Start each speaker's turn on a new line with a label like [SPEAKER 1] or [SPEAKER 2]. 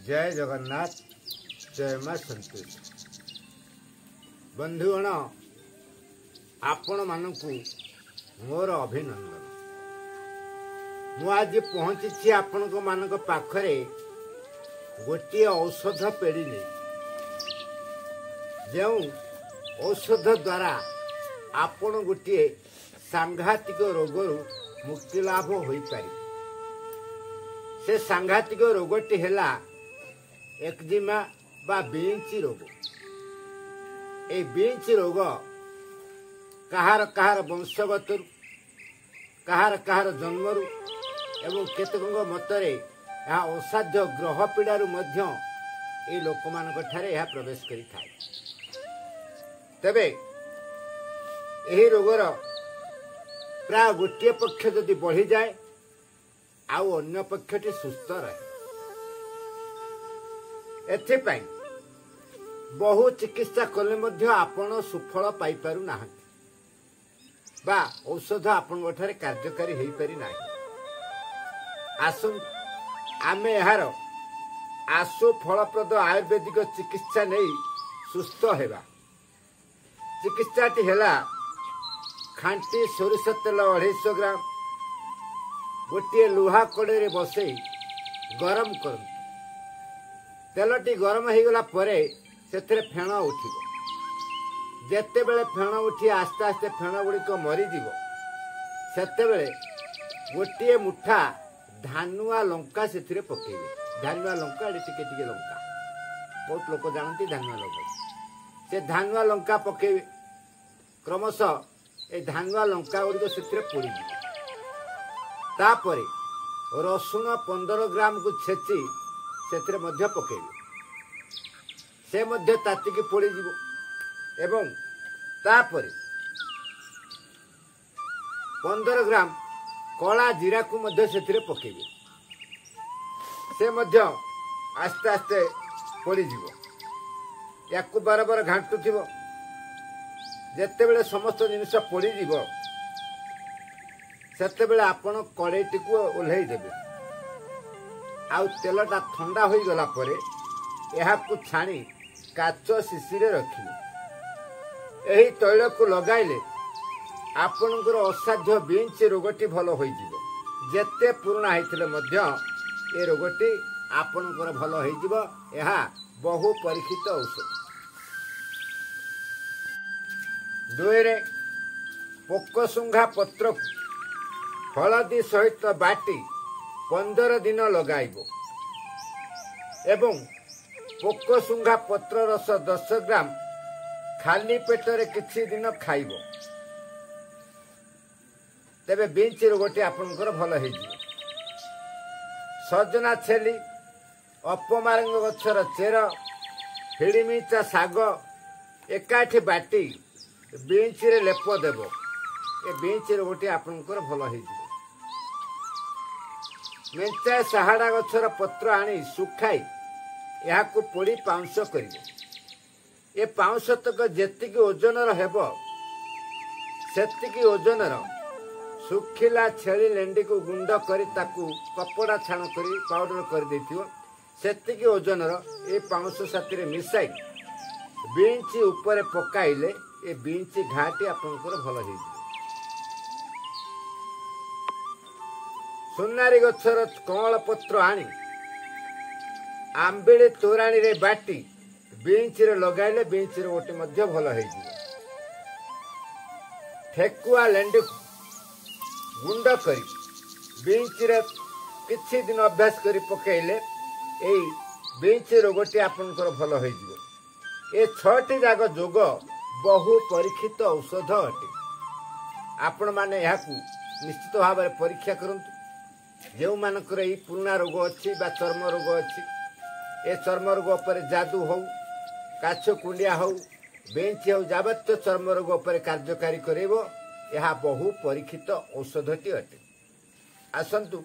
[SPEAKER 1] जय जगन्नाथ जय मां संतोष बंधुगण आपण मानकु मोर अभिनंदन। मु आज पहुंची आपण मानक पाखरे गोटे औषध पेड़ी नहीं जो औषध द्वारा आपण गोटे सांघातिक रोगरु मुक्ति लाभ हो पारि। से सांघातिक रोगटी है एक्जिमा बा बिंची रोग। ए बिंची रोग कहार कहार वंशगत कहार कहार जन्मरु एवं केतक मतरे यह असाध्य ग्रह पीड़ारू मध्य ए लोक मान यह प्रवेश करि थाए। तेबे एही रोगर प्राय गोटे पक्ष जदि बढ़ी जाए आउ अन्य पक्षटी सुस्थ रहे। एथिपाई बहु चिकित्सा कले मध्य आपण सुफल पाई पारु नाहंती बा औषध आपण ठारे कार्यकारी हेई पारि नाही। आसु आमे यार आसु फलप्रद आयुर्वेदिक चिकित्सा नहीं सुस्थ हेबा। चिकित्साटी हेला खांटी सोरिष तेल 250 ग्राम गोटे लुहा कड़े बसई गरम कर तेलटी गरम हो गला परे सेथरे फेण उठिब। जेते बेले फेण उठी आस्ते आस्ते फेण गुड़िक मरीज सेते गोटे मुठा धानुआ लंका से पकेबे। धानुआ लंका टिके टिके लंका बहुत लोक जानती धानुआ लंका से धानुआ लंका पकेबे। क्रमशः ए धानुआ लंका गुड़िक से पोड़ी तापरे रसुण 15 ग्राम को छेची से मध्य पकेबे। से मध्य तातिकी पोड़ी जीवो एवं तापरे 15 ग्राम कला जीरा को मध्य से पकेबे। से मध्य आस्ते आस्ते पोड़ी जीवो। याकु बार बार घांटुथिबो। जेते बेले समस्त जिनिस पोड़ी जीवो सेते बेले आपण कड़ेटी को ओल्है देबे। आउ तेलटा ठंडा हो गला परे यहा को छाणी काच शिशिरे रखिबे। एही तैल को लगाइले आपणकर असाध्य बिंच रोगटी भल हो जिवो। जेते पुराना हेतिले मध्य ए रोगटी आपणकर भल हो जिवो। यहा बहु परीक्षित औषध। दुईरे पोकसुंघा पत्र हलदी सहित बाटी 15 दिन लगाइबो एवं पोकसुंघा पत्र रस 10 ग्राम खाली पेटरे किछि दिन खाइबो। तेबे बिंच रोगटी आपनकर भल हो जिवो। सजना छेली अपमारंग गछर चेर हिड़ीमिचा साग एकाठी बाटी बिंच रे लेप देबो। ए बिंच रोगटी आपनकर भल हो जिवो। मेंचाए साहाड़ा गछर पत्र आनी सुखाई यहाँ को पोड़ी पाउंस करिवे। ए पाउंस तक जेतिकी ओजनर हेबो सेतिकी ओजनर सुखिला छेली लेंडी को गुंड करी ताकू कपड़ा छाण करी पाउडर कर देथियो। सेतिकी ओजनर ए पाउंस साथी रे मिसाई बिंच ऊपर पकाइले ए बिंच घाटी आपनकर भल हो। सुनारी गछर कमल पत्र आनी आंबिली तोराणी रे बाटी बिंच रे लगाइले बिंच रे गोटे मध्य भल हो। ठेकुआ लेंडी गुंड करी बिंच रे किछि दिन अभ्यास करी पकेइले एई बिंच रोगटी आपनकर भल हो। ए 6टी जाग जोग बहु परीक्षित औषध अटे। आपण माने याकू निश्चित भाव में परीक्षा करंतु। जो मानकर यही पुराना रोग अच्छी बा चर्म रोग अच्छी ए चर्म रोग पर जादू हो काछ कुंडिया हो बेंच हो जावत्य चर्म रोग पर कार्यकारी करेबो। यह बहु परीक्षित औषधटी अटे। आसंतु